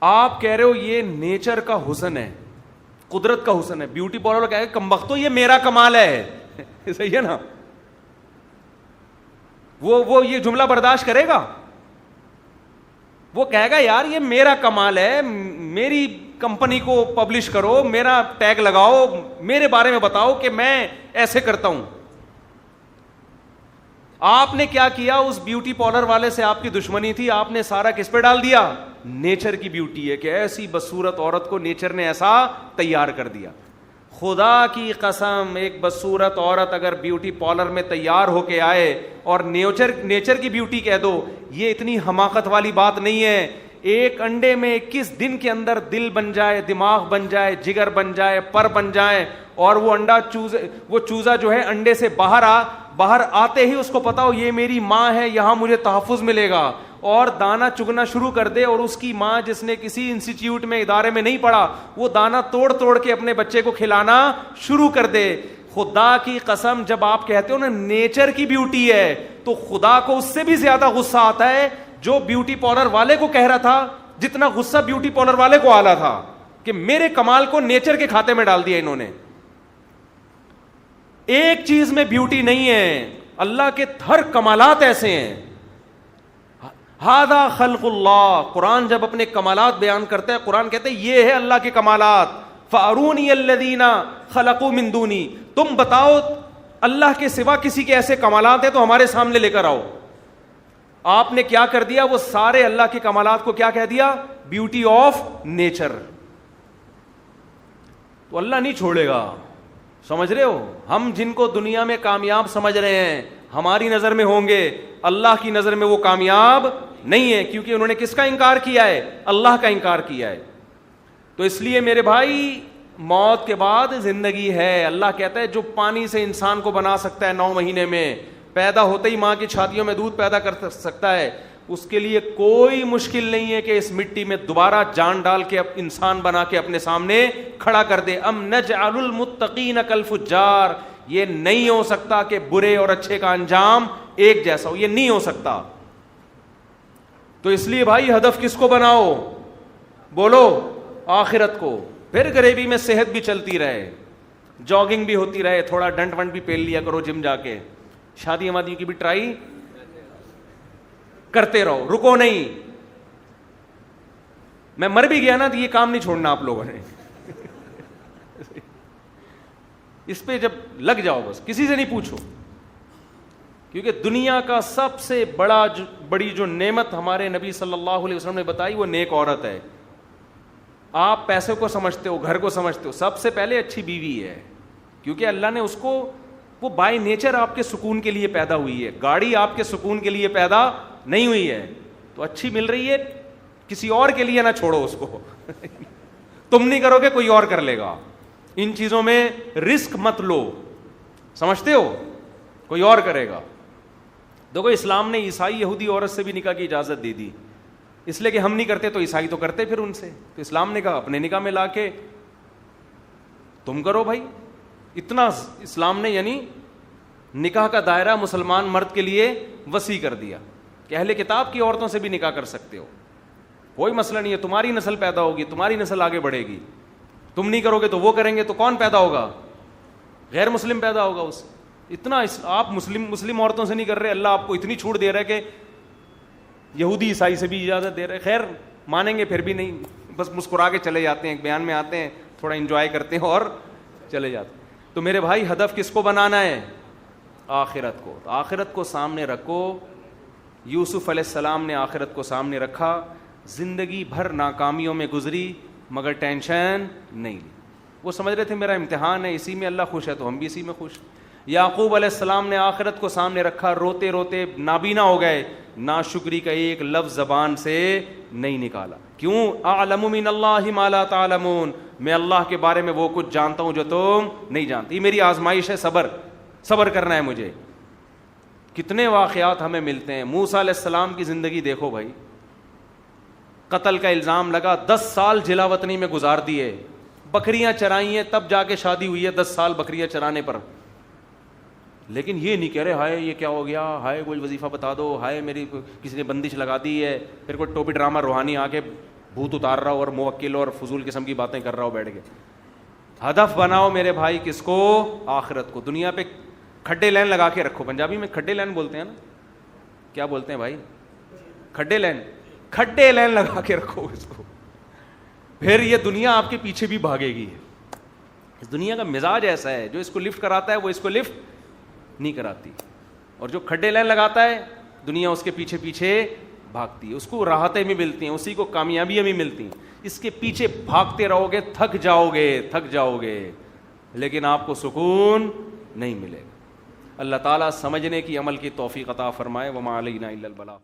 آپ کہہ رہے ہو یہ نیچر کا حسن ہے, قدرت کا حسن ہے. بیوٹی پارلر کہہ کہ کمبختو یہ میرا کمال ہے. صحیح ہے نا؟ وہ یہ جملہ برداشت کرے گا؟ وہ کہے گا یار یہ میرا کمال ہے, میری کمپنی کو پبلش کرو, میرا ٹیگ لگاؤ, میرے بارے میں بتاؤ کہ میں ایسے کرتا ہوں. آپ نے کیا کیا؟ اس بیوٹی پارلر والے سے آپ کی دشمنی تھی, آپ نے سارا کس پہ ڈال دیا؟ نیچر کی بیوٹی ہے کہ ایسی بدصورت عورت کو نیچر نے ایسا تیار کر دیا. خدا کی قسم, ایک بدصورت عورت اگر بیوٹی پارلر میں تیار ہو کے آئے اور نیچر کی بیوٹی کہہ دو, یہ اتنی حماقت والی بات نہیں ہے. ایک انڈے میں 21 دن کے اندر دل بن جائے, دماغ بن جائے, جگر بن جائے, پر بن جائے, اور وہ انڈا چوزا جو ہے انڈے سے باہر آتے ہی اس کو پتا ہو یہ میری ماں ہے, یہاں مجھے تحفظ ملے گا, اور دانا چگنا شروع کر دے. اور اس کی ماں جس نے کسی انسٹیٹیوٹ میں, ادارے میں نہیں پڑھا, وہ دانا توڑ کے اپنے بچے کو کھلانا شروع کر دے. خدا کی قسم, جب آپ کہتے ہو نا نیچر کی بیوٹی ہے, تو خدا کو اس سے بھی زیادہ غصہ آتا ہے جو بیوٹی پارلر والے کو کہہ رہا تھا, جتنا غصہ بیوٹی پارلر والے کو آلا تھا کہ میرے کمال کو نیچر کے کھاتے میں ڈال دیا انہوں نے. ایک چیز میں بیوٹی نہیں ہے, اللہ کے ہر کمالات ایسے ہیں. ھذا خلق اللہ, قرآن جب اپنے کمالات بیان کرتا ہے, قرآن کہتے ہیں یہ ہے اللہ کے کمالات. فارونی الذین خلقوا من دونی, تم بتاؤ اللہ کے سوا کسی کے ایسے کمالات ہیں تو ہمارے سامنے لے کر آؤ. آپ نے کیا کر دیا؟ وہ سارے اللہ کے کمالات کو کیا کہہ دیا؟ Beauty of nature. تو اللہ نہیں چھوڑے گا, سمجھ رہے ہو؟ ہم جن کو دنیا میں کامیاب سمجھ رہے ہیں, ہماری نظر میں ہوں گے, اللہ کی نظر میں وہ کامیاب نہیں ہے, کیونکہ انہوں نے کس کا انکار کیا ہے؟ اللہ کا انکار کیا ہے. تو اس لیے میرے بھائی, موت کے بعد زندگی ہے. اللہ کہتا ہے جو پانی سے انسان کو بنا سکتا ہے 9 مہینے میں, پیدا ہوتے ہی ماں کی چھاتیوں میں دودھ پیدا کر سکتا ہے, اس کے لیے کوئی مشکل نہیں ہے کہ اس مٹی میں دوبارہ جان ڈال کے انسان بنا کے اپنے سامنے کھڑا کر دے. ام نجعل المتقین کالفجار, یہ نہیں ہو سکتا کہ برے اور اچھے کا انجام ایک جیسا ہو, یہ نہیں ہو سکتا. تو اس لیے بھائی ہدف کس کو بناؤ؟ بولو, آخرت کو. پھر غریبی میں صحت بھی چلتی رہے, جاگنگ بھی ہوتی رہے, تھوڑا ڈنٹ ونٹ بھی پھیل لیا کرو جم جا کے, شادی وادی کی بھی ٹرائی کرتے رہو, رکو نہیں. میں مر بھی گیا نا تو یہ کام نہیں چھوڑنا آپ لوگوں نے. اس پہ جب لگ جاؤ بس, کسی سے نہیں پوچھو, کیونکہ دنیا کا سب سے بڑی جو نعمت ہمارے نبی صلی اللہ علیہ وسلم نے بتائی وہ نیک عورت ہے. آپ پیسے کو سمجھتے ہو, گھر کو سمجھتے ہو, سب سے پہلے اچھی بیوی ہے, کیونکہ اللہ نے اس کو, وہ بائی نیچر آپ کے سکون کے لیے پیدا ہوئی ہے. گاڑی آپ کے سکون کے لیے پیدا نہیں ہوئی ہے, تو اچھی مل رہی ہے, کسی اور کے لیے نہ چھوڑو اس کو. تم نہیں کرو گے کوئی اور کر لے گا. ان چیزوں میں رسک مت لو, سمجھتے ہو, کوئی اور کرے گا. دیکھو اسلام نے عیسائی یہودی عورت سے بھی نکاح کی اجازت دے دی, اس لیے کہ ہم نہیں کرتے تو عیسائی تو کرتے پھر ان سے, تو اسلام نے کہا اپنے نکاح میں لا کے تم کرو بھائی. اتنا اسلام نے یعنی نکاح کا دائرہ مسلمان مرد کے لیے وسیع کر دیا کہ اہل کتاب کی عورتوں سے بھی نکاح کر سکتے ہو, کوئی مسئلہ نہیں ہے. تمہاری نسل پیدا ہوگی, تمہاری نسل آگے بڑھے گی, تم نہیں کرو گے تو وہ کریں گے, تو کون پیدا ہوگا؟ غیر مسلم پیدا ہوگا اس. اتنا آپ مسلم عورتوں سے نہیں کر رہے, اللہ آپ کو اتنی چھوٹ دے رہا ہے کہ یہودی عیسائی سے بھی اجازت دے رہے. خیر مانیں گے پھر بھی نہیں, بس مسکرا کے چلے جاتے ہیں, ایک بیان میں آتے ہیں, تھوڑا انجوائے کرتے ہیں اور چلے جاتے ہیں. تو میرے بھائی ہدف کس کو بنانا ہے؟ آخرت کو. آخرت کو سامنے رکھو. یوسف علیہ السلام نے آخرت کو سامنے رکھا, زندگی بھر ناکامیوں میں گزری مگر ٹینشن نہیں لی. وہ سمجھ رہے تھے میرا امتحان ہے, اسی میں اللہ خوش ہے تو ہم بھی اسی میں خوش. یعقوب علیہ السلام نے آخرت کو سامنے رکھا, روتے روتے نابینا ہو گئے, ناشکری کا ایک لفظ زبان سے نہیں نکالا. کیوں؟ اعلم من اللہ ما لا تعلمون, میں اللہ کے بارے میں وہ کچھ جانتا ہوں جو تم نہیں جانتی. میری آزمائش ہے, صبر کرنا ہے مجھے. کتنے واقعات ہمیں ملتے ہیں. موسیٰ علیہ السلام کی زندگی دیکھو بھائی, قتل کا الزام لگا, 10 سال جلا وطنی میں گزار دیے, بکریاں چرائی ہیں, تب جا کے شادی ہوئی ہے 10 سال بکریاں چرانے پر. لیکن یہ نہیں کہہ رہے ہائے یہ کیا ہو گیا, ہائے کوئی وظیفہ بتا دو, ہائے میری کسی نے بندش لگا دی ہے, پھر کوئی ٹوپی ڈرامہ روحانی آ کے بھوت اتار رہا ہو اور موکل اور فضول قسم کی باتیں کر رہا ہو بیٹھ کے. ہدف بناؤ میرے بھائی کس کو؟ آخرت کو. دنیا پہ کھڈے لین لگا کے رکھو. پنجابی میں کھڈے لین بولتے ہیں نا, کیا بولتے ہیں بھائی؟ کھڈے لین. کھڈے لین لگا کے رکھو اس کو, پھر یہ دنیا آپ کے پیچھے بھی بھاگے گی. اس دنیا کا مزاج ایسا ہے, جو اس کو لفٹ کراتا ہے وہ اس کو لفٹ نہیں کراتی, اور جو کھڈے لین لگاتا ہے دنیا اس کے پیچھے پیچھے بھاگتی ہے. اس کو راحتیں بھی ملتی ہیں, اسی کو کامیابیاں بھی ملتی ہیں. اس کے پیچھے بھاگتے رہو گے, تھک جاؤ گے, لیکن آپ کو سکون نہیں ملے گا. اللہ تعالیٰ سمجھنے کی, عمل کی توفیق عطا فرمائے. وما علینا الا البلاغ.